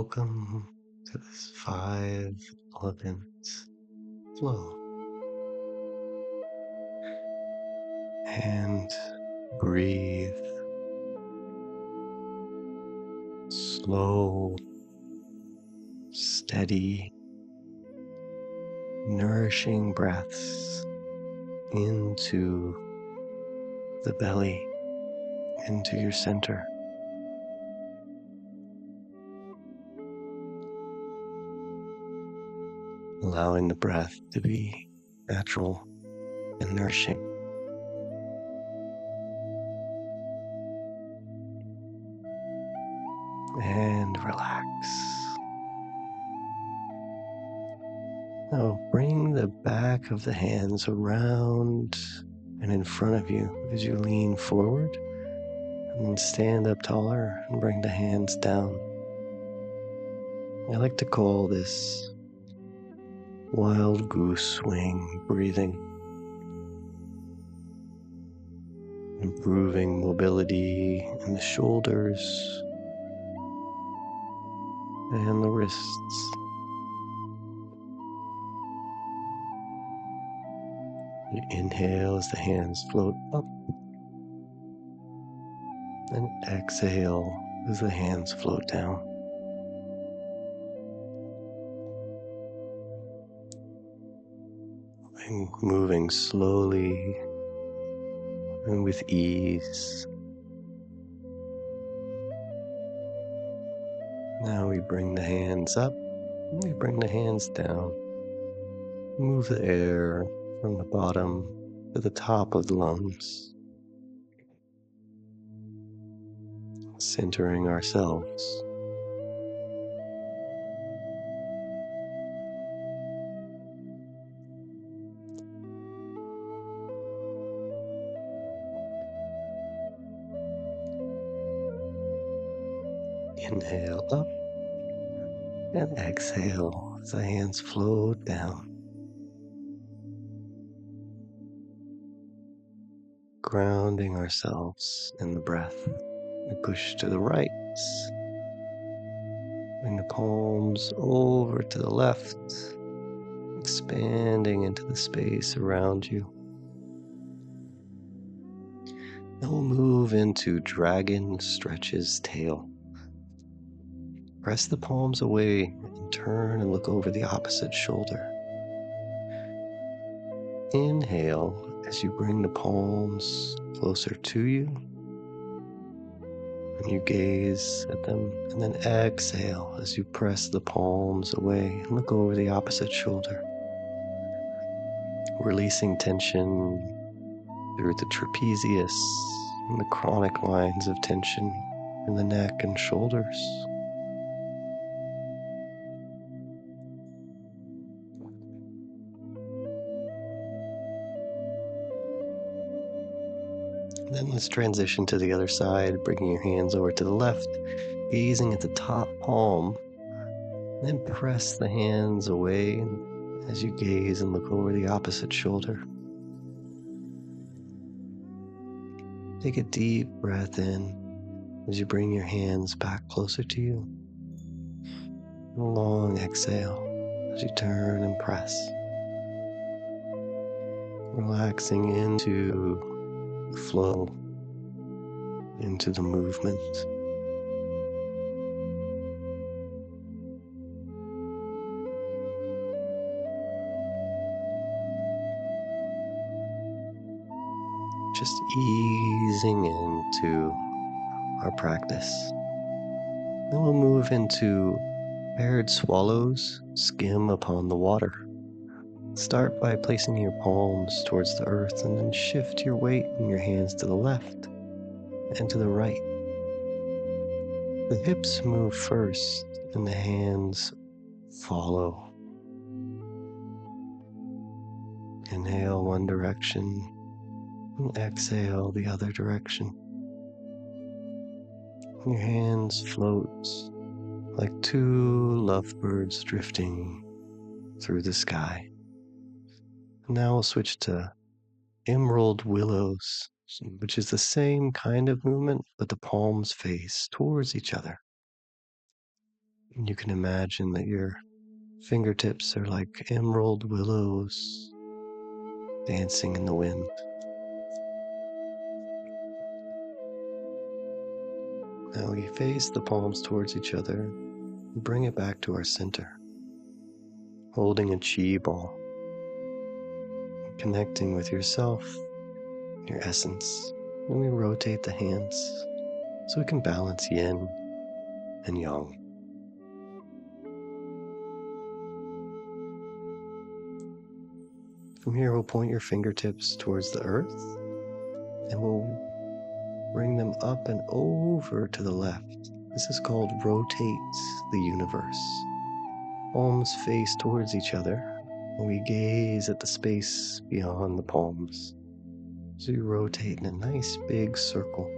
Welcome to this Five Elements flow. And breathe slow, steady, nourishing breaths into the belly, into your center. Allowing the breath to be natural and nourishing. And relax. Now bring the back of the hands around and in front of you as you lean forward, and then stand up taller and bring the hands down. I like to call this wild goose swing breathing, improving mobility in the shoulders and the wrists. You inhale as the hands float up, and exhale as the hands float down. And moving slowly and with ease. Now we bring the hands up, and we bring the hands down. Move the air from the bottom to the top of the lungs, centering ourselves. Inhale up and exhale as the hands float down. Grounding ourselves in the breath. We push to the right. Bring the palms over to the left, expanding into the space around you. Then we'll move into dragon stretches tail. Press the palms away and turn and look over the opposite shoulder. Inhale as you bring the palms closer to you, and you gaze at them, and then exhale as you press the palms away and look over the opposite shoulder. Releasing tension through the trapezius and the chronic lines of tension in the neck and shoulders. Then let's transition to the other side, bringing your hands over to the left, gazing at the top palm. Then press the hands away as you gaze and look over the opposite shoulder. Take a deep breath in as you bring your hands back closer to you. A long exhale as you turn and press. Relaxing into the flow, into the movement. Just easing into our practice. Then we'll move into paired swallows, skim upon the water. Start by placing your palms towards the earth, and then shift your weight and your hands to the left and to the right. The hips move first and the hands follow. Inhale one direction and exhale the other direction. Your hands float like two lovebirds drifting through the sky. And now we'll switch to emerald willows, which is the same kind of movement, but the palms face towards each other. You can imagine that your fingertips are like emerald willows dancing in the wind. Now we face the palms towards each other and bring it back to our center, holding a chi ball, connecting with yourself, your essence. And we rotate the hands so we can balance yin and yang. From here, we'll point your fingertips towards the earth and we'll bring them up and over to the left. This is called rotate the universe. Palms face towards each other, and we gaze at the space beyond the palms. So you rotate in a nice big circle.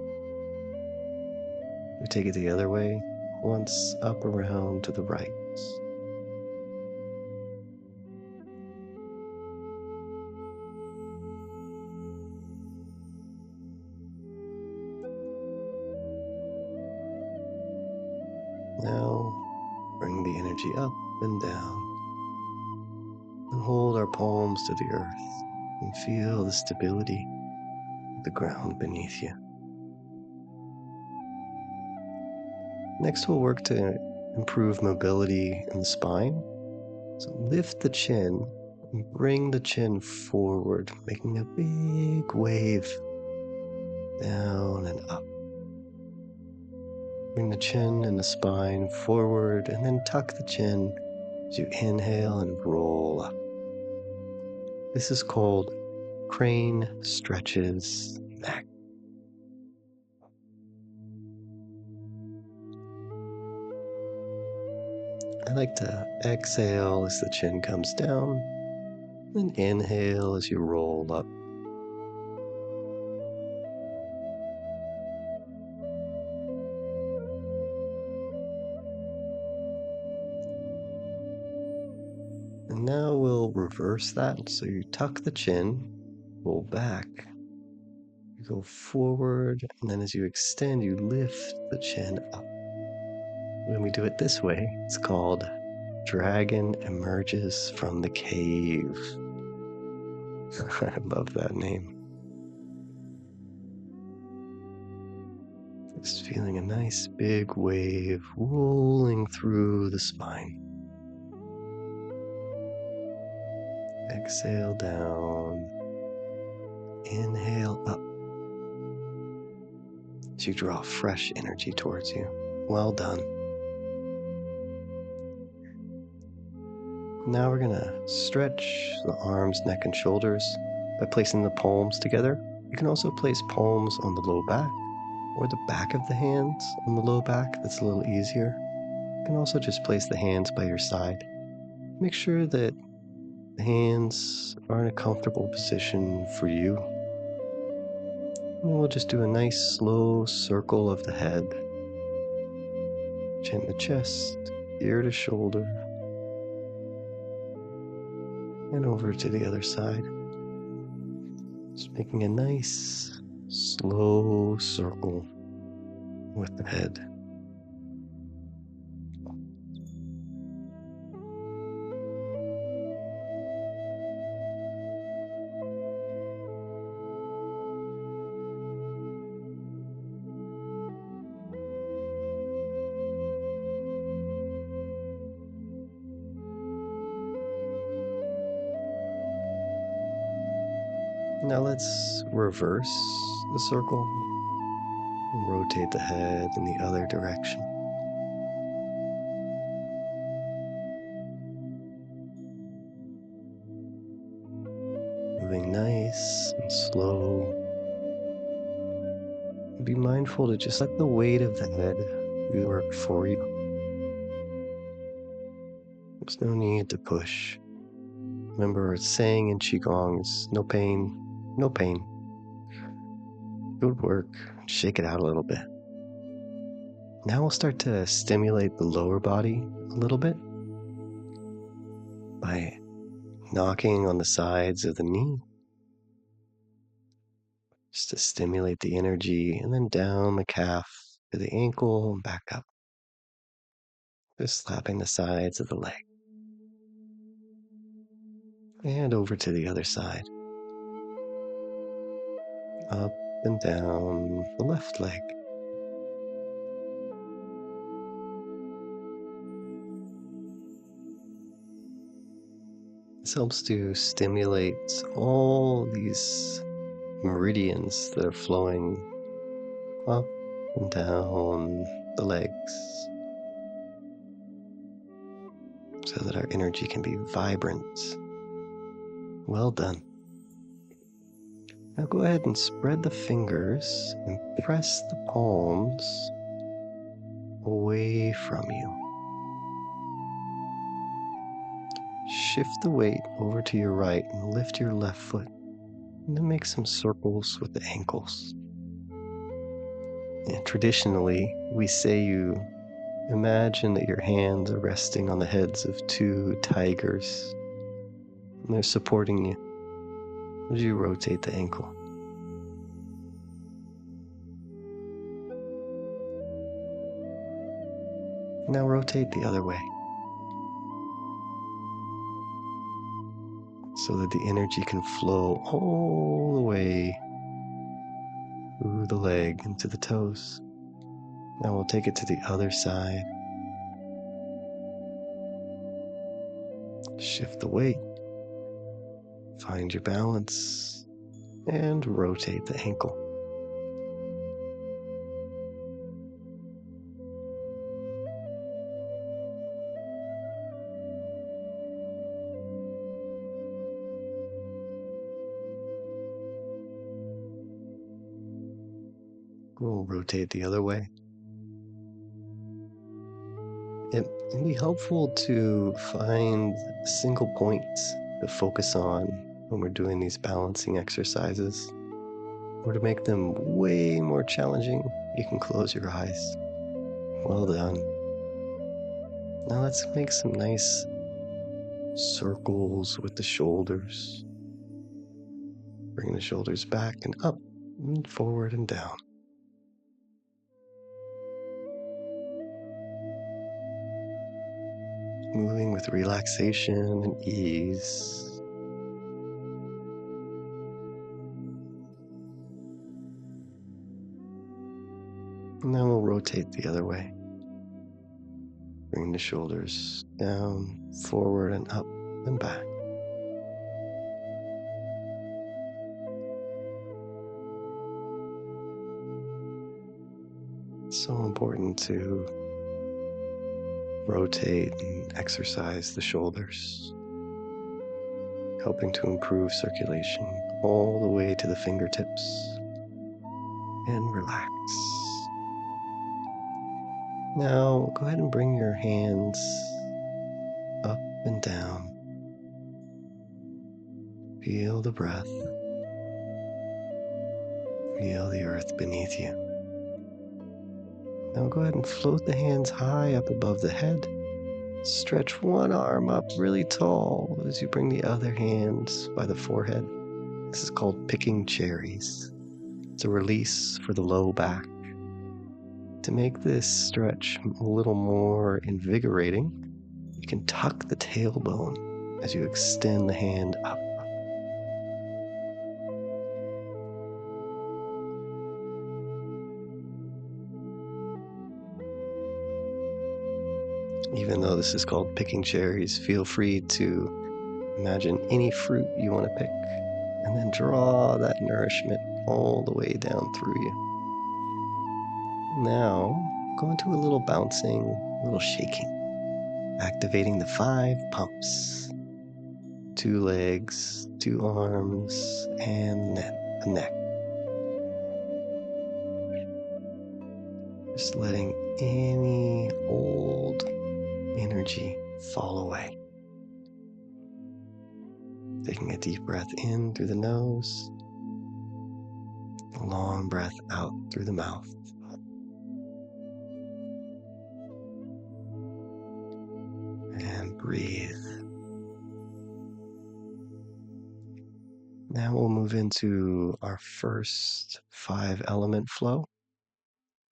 We take it the other way, once up around to the right. Now, bring the energy up and down, and hold our palms to the earth, and feel the stability of the ground beneath you. Next, we'll work to improve mobility in the spine. So lift the chin and bring the chin forward, making a big wave down and up. Bring the chin and the spine forward and then tuck the chin as you inhale and roll up. This is called crane stretches neck. I like to exhale as the chin comes down, then inhale as you roll up. And now we'll reverse that. So you tuck the chin, roll back, you go forward, and then as you extend, you lift the chin up. When we do it this way, it's called Dragon Emerges from the Cave. I love that name. Just feeling a nice big wave rolling through the spine. Exhale down. Inhale up. As you draw fresh energy towards you. Well done. Now we're gonna stretch the arms, neck, and shoulders by placing the palms together. You can also place palms on the low back or the back of the hands on the low back. That's a little easier. You can also just place the hands by your side. Make sure that the hands are in a comfortable position for you. And we'll just do a nice slow circle of the head. Chin to chest, ear to shoulder, and over to the other side. Just making a nice slow circle with the head. Now let's reverse the circle and rotate the head in the other direction. Moving nice and slow. Be mindful to just let the weight of the head do the work for you. There's no need to push. Remember, it's saying in Qigong is no pain, no pain. Good work. Shake it out a little bit. Now we'll start to stimulate the lower body a little bit by knocking on the sides of the knee, just to stimulate the energy, and then down the calf to the ankle and back up. Just slapping the sides of the leg. And over to the other side. Up and down the left leg. This helps to stimulate all these meridians that are flowing up and down the legs so that our energy can be vibrant. Well done. Now go ahead and spread the fingers and press the palms away from you. Shift the weight over to your right and lift your left foot. And then make some circles with the ankles. And traditionally, we say you imagine that your hands are resting on the heads of two tigers. And they're supporting you as you rotate the ankle. Now rotate the other way so that the energy can flow all the way through the leg into the toes. Now we'll take it to the other side. Shift the weight. Find your balance and rotate the ankle. We'll rotate the other way. It can be helpful to find single points to focus on when we're doing these balancing exercises. Or to make them way more challenging, you can close your eyes. Well done. Now let's make some nice circles with the shoulders. Bring the shoulders back and up, and forward and down. Moving with relaxation and ease. And then we'll rotate the other way. Bring the shoulders down, forward and up and back. It's so important to rotate and exercise the shoulders, helping to improve circulation all the way to the fingertips. And relax. Now go ahead and bring your hands up and down. Feel the breath. Feel the earth beneath you. Now go ahead and float the hands high up above the head. Stretch one arm up really tall as you bring the other hands by the forehead. This is called picking cherries. It's a release for the low back. To make this stretch a little more invigorating, you can tuck the tailbone as you extend the hand up. Even though this is called picking cherries, feel free to imagine any fruit you want to pick and then draw that nourishment all the way down through you. Now, go into a little bouncing, a little shaking, activating the 5 pumps. 2 legs, 2 arms, and the neck. Just letting any old energy fall away. Taking a deep breath in through the nose, a long breath out through the mouth. And breathe. Now we'll move into our first 5 element flow.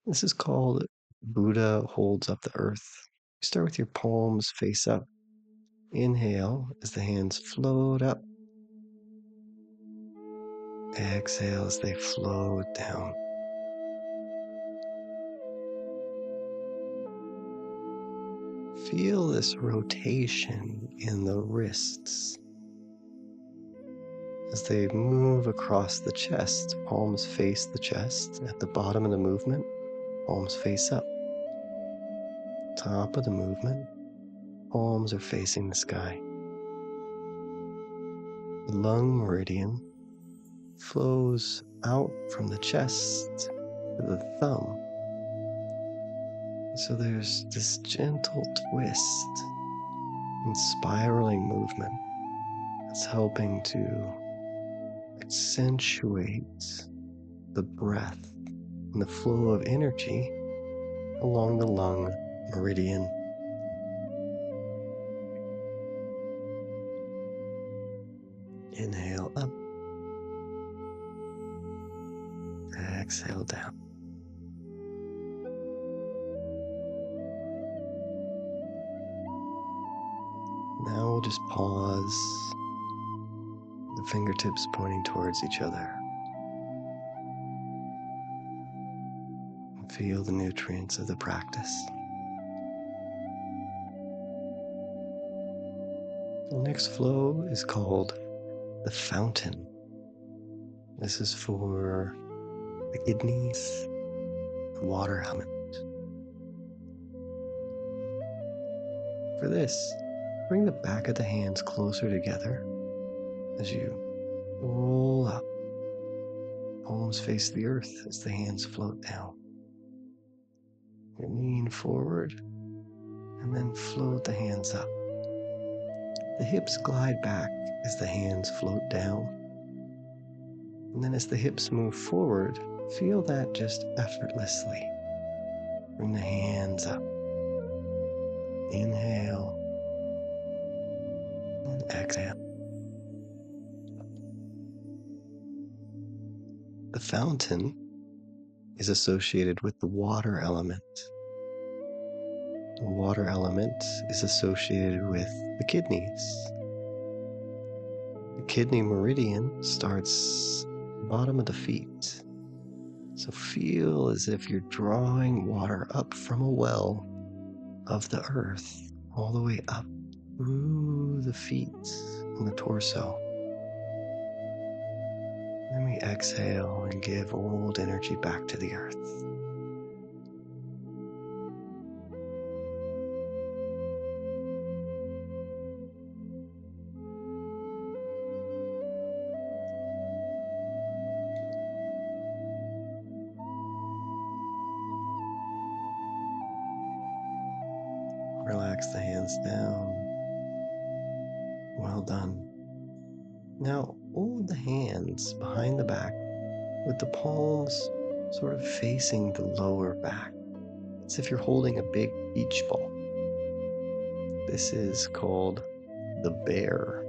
This is called Buddha holds up the earth. Start with your palms face up. Inhale as the hands float up. Exhale as they float down. Feel this rotation in the wrists as they move across the chest. Palms face the chest. At the bottom of the movement, palms face up. Top of the movement, palms are facing the sky. The lung meridian flows out from the chest to the thumb. So there's this gentle twist and spiraling movement that's helping to accentuate the breath and the flow of energy along the lung meridian. Inhale up, exhale down. Now we'll just pause, the fingertips pointing towards each other. And feel the nutrients of the practice. The next flow is called the fountain. This is for the kidneys, the water element. For this, bring the back of the hands closer together as you roll up. Palms face the earth as the hands float down. You lean forward and then float the hands up. The hips glide back as the hands float down. And then as the hips move forward, feel that just effortlessly. Bring the hands up. Inhale and exhale. The fountain is associated with the water element. The water element is associated with the kidneys. The kidney meridian starts bottom of the feet. So feel as if you're drawing water up from a well of the earth all the way up through the feet and the torso. Then we exhale and give old energy back to the earth. Relax the hands down. Well done. Now hold the hands behind the back with the palms sort of facing the lower back. It's as if you're holding a big beach ball. This is called the bear.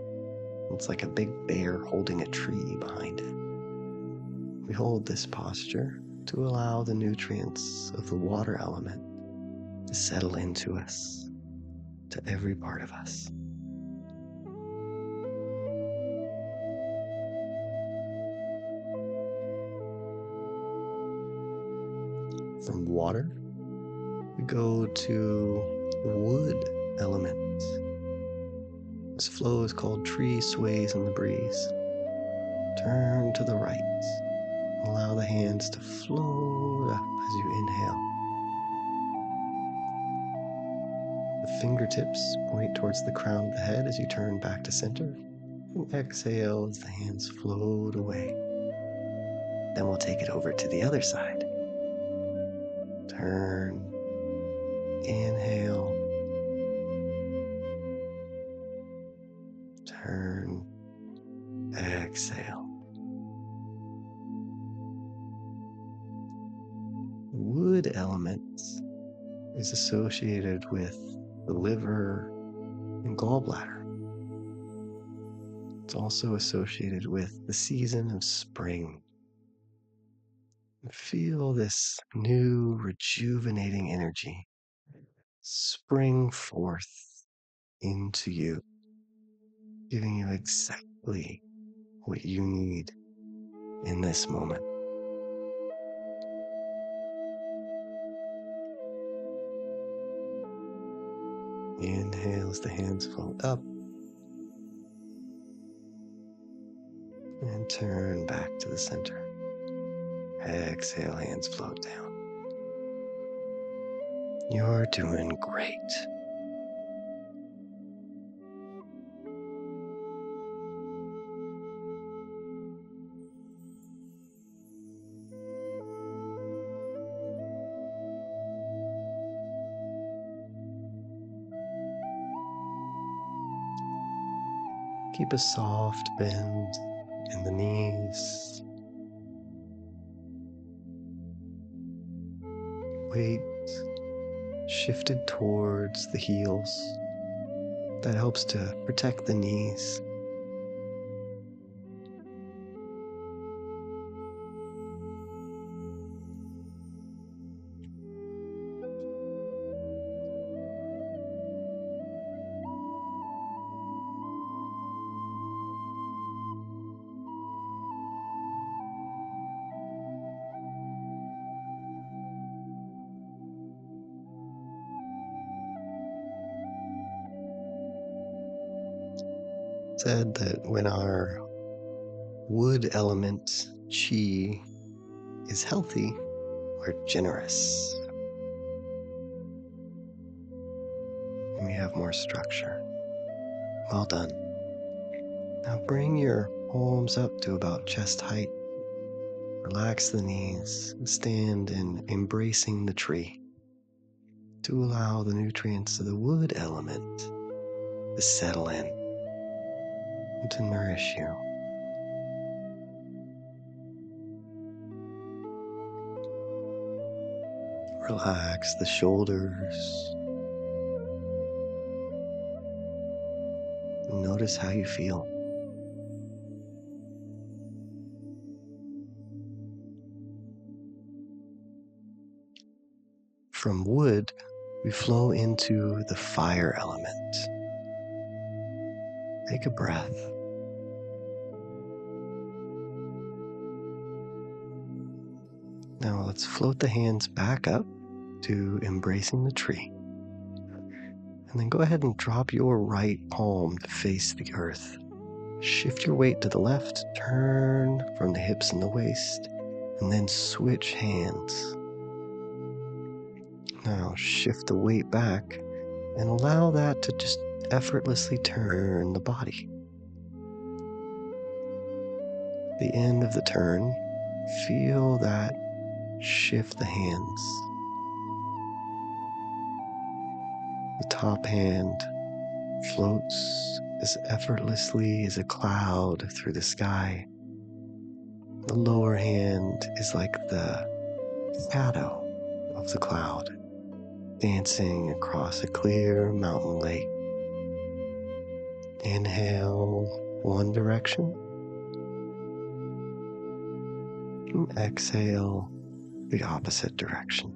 It's like a big bear holding a tree behind it. We hold this posture to allow the nutrients of the water element to settle into us, to every part of us. From water, we go to the wood element. This flow is called tree sways in the breeze. Turn to the right. Allow the hands to float up as you inhale. The fingertips point towards the crown of the head as you turn back to center. And exhale as the hands float away. Then we'll take it over to the other side. Turn. Inhale. Turn. Exhale. Wood element is associated with the liver and gallbladder. It's also associated with the season of spring. Feel this new rejuvenating energy spring forth into you, giving you exactly what you need in this moment. Inhale as the hands float up and turn back to the center. Exhale, hands float down. You're doing great. Keep a soft bend in the knees. Weight shifted towards the heels. That helps to protect the knees. Said that when our wood element Qi is healthy, we're generous. And we have more structure. Well done. Now bring your palms up to about chest height. Relax the knees. Stand in embracing the tree to allow the nutrients of the wood element to settle in and to nourish you. Relax the shoulders. Notice how you feel. From wood, we flow into the fire element. Take a breath. Now let's float the hands back up to embracing the tree. And then go ahead and drop your right palm to face the earth. Shift your weight to the left, turn from the hips and the waist, and then switch hands. Now shift the weight back and allow that to just effortlessly turn the body. The end of the turn, feel that shift the hands. The top hand floats as effortlessly as a cloud through the sky. The lower hand is like the shadow of the cloud, dancing across a clear mountain lake. Inhale one direction, and exhale the opposite direction.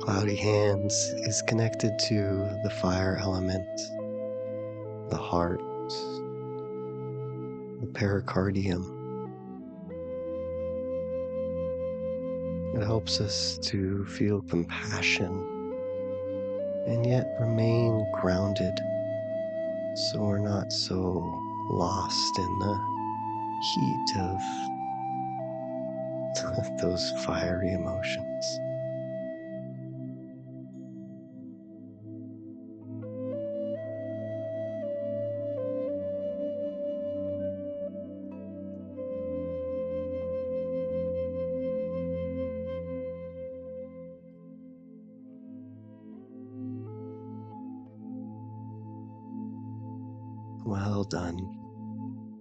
Cloudy hands is connected to the fire element, the heart, the pericardium. It helps us to feel compassion and yet remain grounded so we're not so lost in the heat of those fiery emotions. Well done.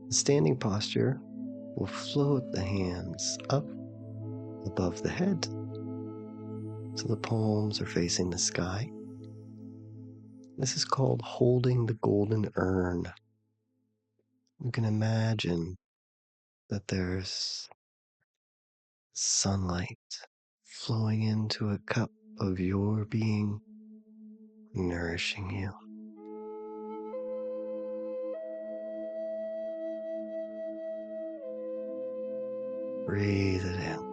The standing posture will float the hands up above the head so the palms are facing the sky. This is called holding the golden urn. You can imagine that there's sunlight flowing into a cup of your being, nourishing you. Breathe it in.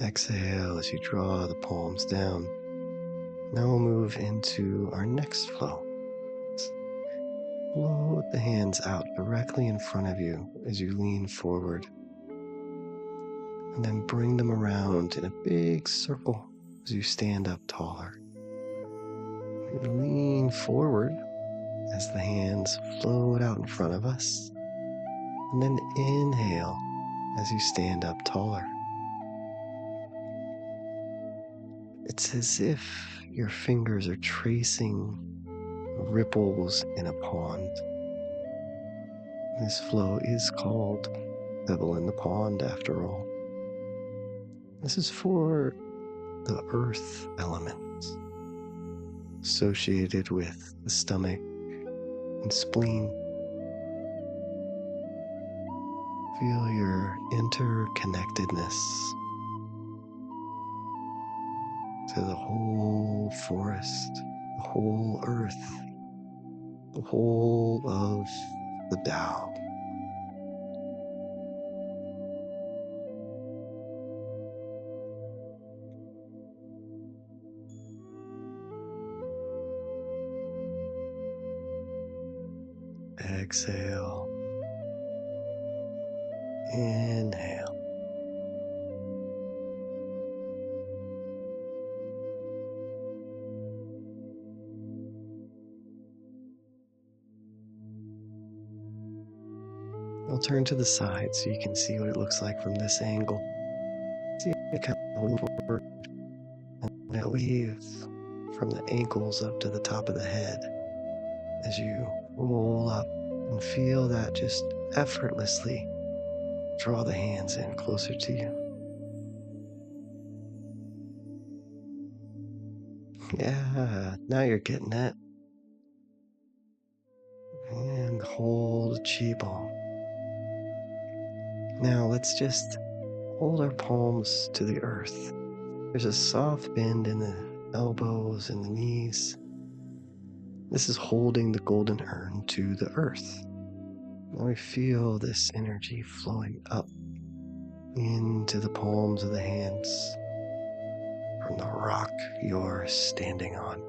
Exhale as you draw the palms down. Now we'll move into our next flow. Float the hands out directly in front of you as you lean forward. And then bring them around in a big circle as you stand up taller. Lean forward as the hands float out in front of us. And then inhale as you stand up taller. It's as if your fingers are tracing ripples in a pond. This flow is called Pebble in the Pond, after all. This is for the earth elements associated with the stomach and spleen. Feel your interconnectedness to the whole forest, the whole earth, the whole of the Tao. Exhale. Inhale. I'll turn to the side so you can see what it looks like from this angle. See it kind of move forward and it weaves from the ankles up to the top of the head as you roll up and feel that just effortlessly draw the hands in closer to you. Yeah, now you're getting it. And hold Qi Gong. Now let's just hold our palms to the earth. There's a soft bend in the elbows and the knees. This is holding the golden urn to the earth. Now we feel this energy flowing up into the palms of the hands from the rock you're standing on.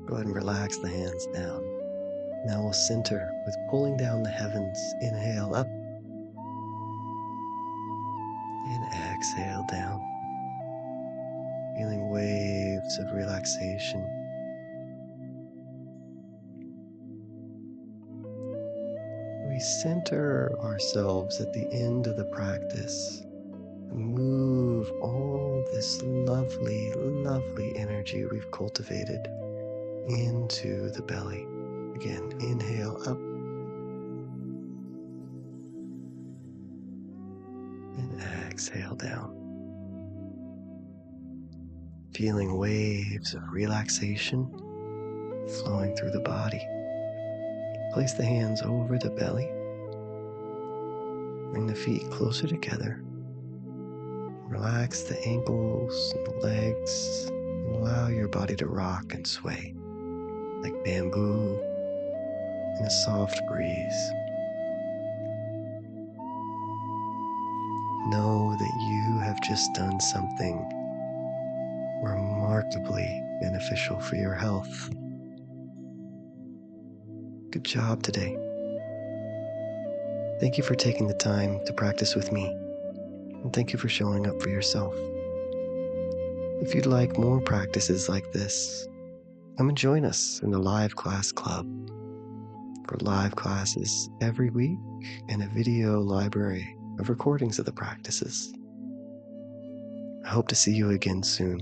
Go ahead and relax the hands down. Now we'll center with pulling down the heavens. Inhale up and exhale down. Feeling waves of relaxation. We center ourselves at the end of the practice. Move all this lovely, lovely energy we've cultivated into the belly. Again, inhale up and exhale down. Feeling waves of relaxation flowing through the body. Place the hands over the belly. Bring the feet closer together. Relax the ankles and the legs. And allow your body to rock and sway like bamboo in a soft breeze. Know that you have just done something remarkably beneficial for your health. Good job today. Thank you for taking the time to practice with me, and thank you for showing up for yourself. If you'd like more practices like this, come and join us in the Live Class Club for live classes every week and a video library of recordings of the practices. I hope to see you again soon.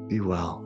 Be well.